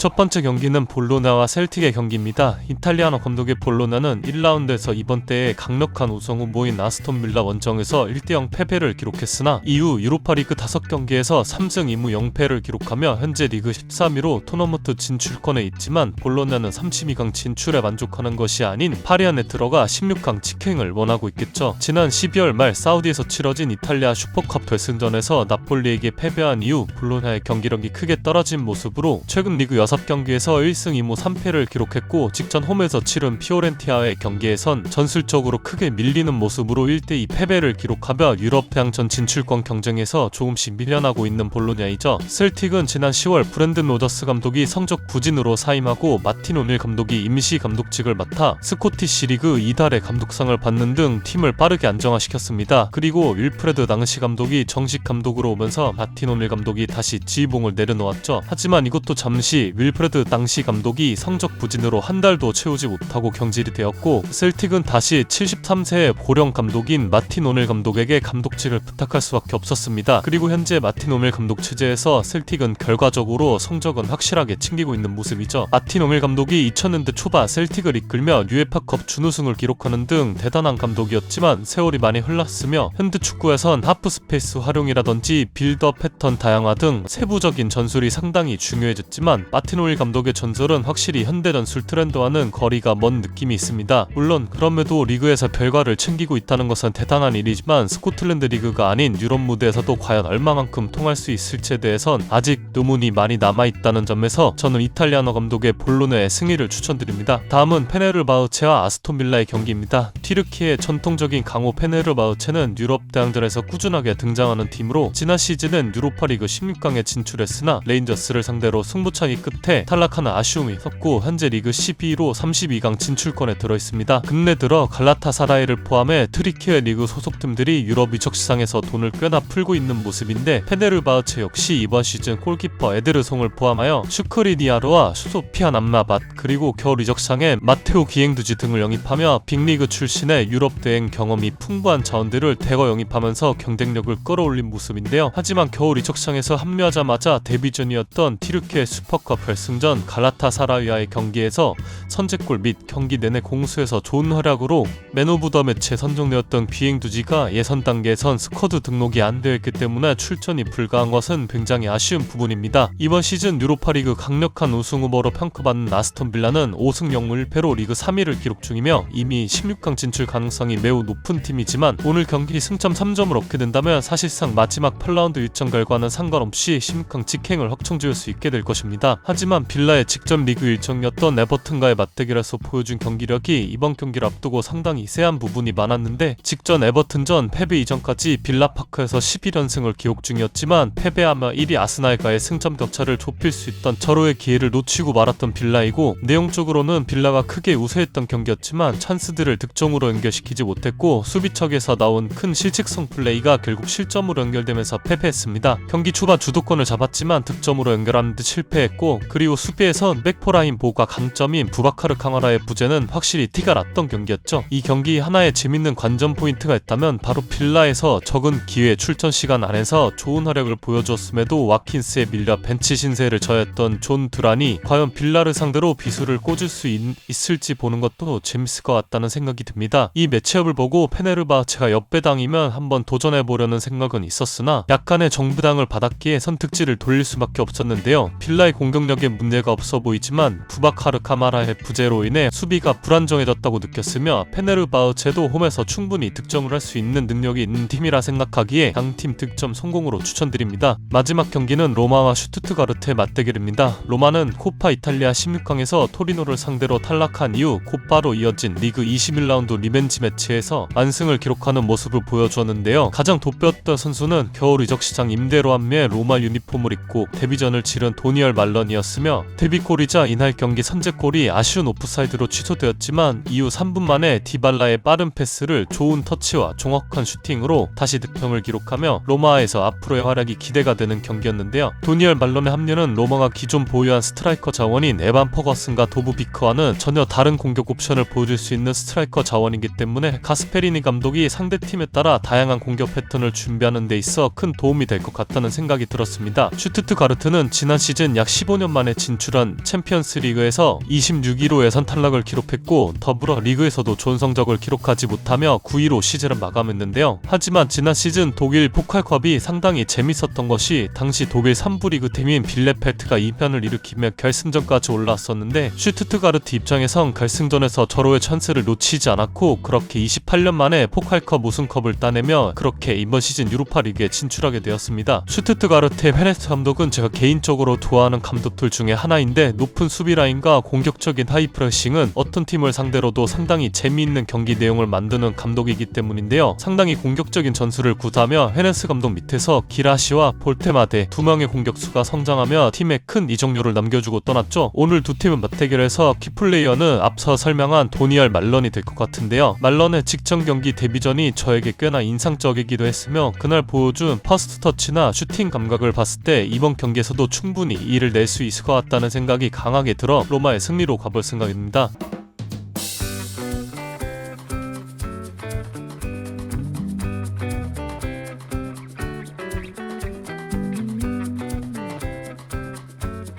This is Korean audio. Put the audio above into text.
첫 번째 경기는 볼로냐와 셀틱의 경기입니다. 이탈리아노 감독의 볼로냐는 1라운드에서 이번 대회 강력한 우승 후보인 아스톤 빌라 원정에서 1대0 패배를 기록했으나 이후 유로파리그 5경기에서 3승 2무 0패를 기록하며 현재 리그 13위로 토너먼트 진출권에 있지만 볼로냐는 32강 진출에 만족하는 것이 아닌 파리 안에 들어가 16강 직행을 원하고 있겠죠. 지난 12월 말 사우디에서 치러진 이탈리아 슈퍼컵 결승전에서 나폴리에게 패배한 이후 볼로냐의 경기력이 크게 떨어진 모습으로 최근 리그 6경기에서 1승 2무 3패를 기록했고 직전 홈에서 치른 피오렌티아의 경기에선 전술적으로 크게 밀리는 모습으로 1대2 패배를 기록하며 유럽 대항전 진출권 경쟁에서 조금씩 밀려나고 있는 볼로냐이죠. 셀틱은 지난 10월 브랜든 로저스 감독이 성적 부진으로 사임하고 마틴 오닐 감독이 임시 감독직을 맡아 스코티시 리그 이달의 감독상을 받는 등 팀을 빠르게 안정화시켰습니다. 그리고 윌프레드 낭시 감독이 정식 감독으로 오면서 마틴 오닐 감독이 다시 지휘봉을 내려놓았죠. 하지만 이것도 잠시 윌프레드 낭시 감독이 성적 부진으로 한 달도 채우지 못하고 경질이 되었고 셀틱은 다시 73세의 고령 감독인 마틴 오닐 감독에게 감독직을 부탁할 수밖에 없었습니다. 그리고 현재 마틴 오닐 감독 체제에서 셀틱은 결과적으로 성적은 확실하게 챙기고 있는 모습이죠. 마틴 오닐 감독이 2000년대 초반 셀틱을 이끌며 UEFA컵 준우승을 기록하는 등 대단한 감독이었지만 세월이 많이 흘렀으며 현대 축구에선 하프 스페이스 활용이라든지 빌드업 패턴 다양화 등 세부적인 전술이 상당히 중요해졌지만 마틴 오닐 감독의 전술은 확실히 현대 전술 트렌드와는 거리가 먼 느낌이 있습니다. 물론 그럼에도 리그에서 결과를 챙기고 있다는 것은 대단한 일이지만 스코틀랜드 리그가 아닌 유럽 무대에서도 과연 얼마만큼 통할 수 있을지에 대해선 아직 의문이 많이 남아있다는 점에서 저는 이탈리아노 감독의 볼로냐의 승리를 추천드립니다. 다음은 페네르바흐체와 아스톤 빌라의 경기입니다. 튀르키의 전통적인 강호 페네르바흐체는 유럽 대항전에서 꾸준하게 등장하는 팀으로 지난 시즌은 유로파리그 16강에 진출했으나 레인저스를 상대로 승부차기 끝에 탈락하는 아쉬움이 컸고 현재 리그 12위로 32강 진출권에 들어있습니다. 근래 들어 갈라타사라이를 포함해 트리키의 리그 소속팀들이 유럽 이적 시장에서 돈을 꽤나 풀고 있는 모습인데 페네르바흐체 역시 이번 시즌 골키퍼 에드르송을 포함하여 슈크리니아르와 소피안 암라밭 그리고 겨울 이적 시장에 마테오 기행두지 등을 영입하며 빅리그 출신의 유럽 대행 경험이 풍부한 자원들을 대거 영입하면서 경쟁력을 끌어올린 모습인데요. 하지만 겨울 이적 시장에서 합류하자마자 데뷔전이었던 튀르키의 슈퍼컵 결승전 갈라타사라이와의 경기에서 선제골 및 경기 내내 공수에서 좋은 활약으로 맨 오브 더 매치에 선정되었던 기행두지가 예선 단계에선 스쿼드 등록이 안 되어 있기 때문에 출전이 불가한 것은 굉장히 아쉬운 부분입니다. 이번 시즌 유로파리그 강력한 우승 후보로 평가받는 아스톤 빌라는 5승 0무 1패로 리그 3위를 기록 중이며 이미 16강 진출 가능성이 매우 높은 팀이지만 오늘 경기 승점 3점을 얻게 된다면 사실상 마지막 8라운드 일정 결과는 상관없이 16강 직행을 확정지을 수 있게 될 것입니다. 하지만 빌라의 직전 리그 일정이었던 에버튼과의 맞대결에서 보여준 경기력이 이번 경기를 앞두고 상당히 세한 부분이 많았는데 직전 에버튼전 패배 이전까지 빌라파크에서 11연승을 기록 중이었지만 패배하며 1위 아스날과의 승점 격차를 좁힐 수 있던 절호의 기회를 놓치고 말았던 빌라이고 내용적으로는 빌라가 크게 우세했던 경기였지만 찬스들을 득점으로 연결시키지 못했고 수비척에서 나온 큰 실책성 플레이가 결국 실점으로 연결되면서 패배했습니다. 경기 초반 주도권을 잡았지만 득점으로 연결하는 데 실패했고 그리고 수비에선 백포라인 보호가 강점인 부바카르 캉아라의 부재는 확실히 티가 났던 경기였죠. 이 경기 하나의 재밌는 관전 포인트가 있다면 바로 빌라에서 적은 기회 출전 시간 안에서 좋은 활약을 보여줬음에도 와킨스에 밀려 벤치 신세를 저했던 존 두란이 과연 빌라를 상대로 비수를 꽂을 수 있을지 보는 것도 재밌을 것 같다는 생각이 듭니다. 이 매치업을 보고 페네르바흐체가 역배당이면 한번 도전해보려는 생각은 있었으나 약간의 정부당을 받았기에 선택지를 돌릴 수밖에 없었는데요. 빌라의 공격력에 문제가 없어 보이지만 부바카르 카마라의 부재로 인해 수비가 불안정해졌다고 느꼈으며 페네르바흐체도 홈에서 충분히 득점을 할 수 있는 능력이 있는 팀이라 생각하기에 양팀 득점 성공으로 추천드립니다. 마지막 경기는 로마와 슈투트가르트의 맞대결입니다. 로마는 코파 이탈리아 16강에서 토리노를 상대로 탈락한 이후 곧바로 이어진 리그 21라운드 리벤지 매치에서 완승을 기록하는 모습을 보여주었는데요. 가장 돋보였던 선수는 겨울 이적 시장 임대로 합류해 로마 유니폼을 입고 데뷔전을 치른 도니얼 말런이었으며 데뷔골이자 이날 경기 선제골이 아쉬운 오프사이드로 취소되었지만 이후 3분 만에 디발라의 빠른 패스를 좋은 터치와 정확한 슈팅으로 다시 득점을 기록하며 로마에서 앞으로의 활약이 기대가 되는 경기였는데요. 도니얼 말런의 합류는 로마가 기존 보유한 스트라이커 자원인 에반 퍼거슨과 도브 비커와는 전혀 다른 공격 옵션을 보여줄 수 있는 스트라이커 자원이기 때문에 가스페리니 감독이 상대팀에 따라 다양한 공격 패턴을 준비하는 데 있어 큰 도움이 될 것 같다는 생각이 들었습니다. 슈투트가르트는 지난 시즌 약 15년 만에 진출한 챔피언스 리그에서 26위로 예선 탈락을 기록했고 더불어 리그에서도 좋은 성적을 기록하지 못하며 9위로 시즌을 마감했는데요. 하지만 지난 시즌 독일 포칼컵이 상당히 재밌었던 것이 당시 독일 3부 리그 팀인 빌레펠트가 2편을 일으키며 결승전까지 올라왔었는데 슈투트가르트 입장에선 결승전에서 절호의 찬스를 놓치지 않았고 그렇게 28년 만에 포칼컵 우승컵을 따내며 그렇게 이번 시즌 유로파 리그에 진출하게 되었습니다. 슈투트가르트의 헤네스 감독은 제가 개인적으로 좋아하는 감독들 중에 하나인데 높은 수비 라인과 공격적인 하이프레싱은 어떤 팀을 상대로도 상당히 재미있는 경기 내용을 만드는 감독이기 때문인데요. 상당히 공격적인 전술을 구사하며 헤네스 감독 밑에서 기라시와 볼테마데 두 명의 공격수가 성장하며 팀에 큰 이적료를 남겨주고 떠났죠. 오늘 두 팀은 맞대결에서 키플레이어는 앞서 설명한 도니얼 말런이 될 것 같은데요. 말런의 직전 경기 데뷔전이 저에게 꽤나 인상적이기도 했으며 그날 보여준 퍼스트 터치나 슈팅 감각을 봤을 때 이번 경기에서도 충분히 이를 낼 수 있을 것 같다는 생각이 강하게 들어 로마의 승리로 가볼 생각입니다.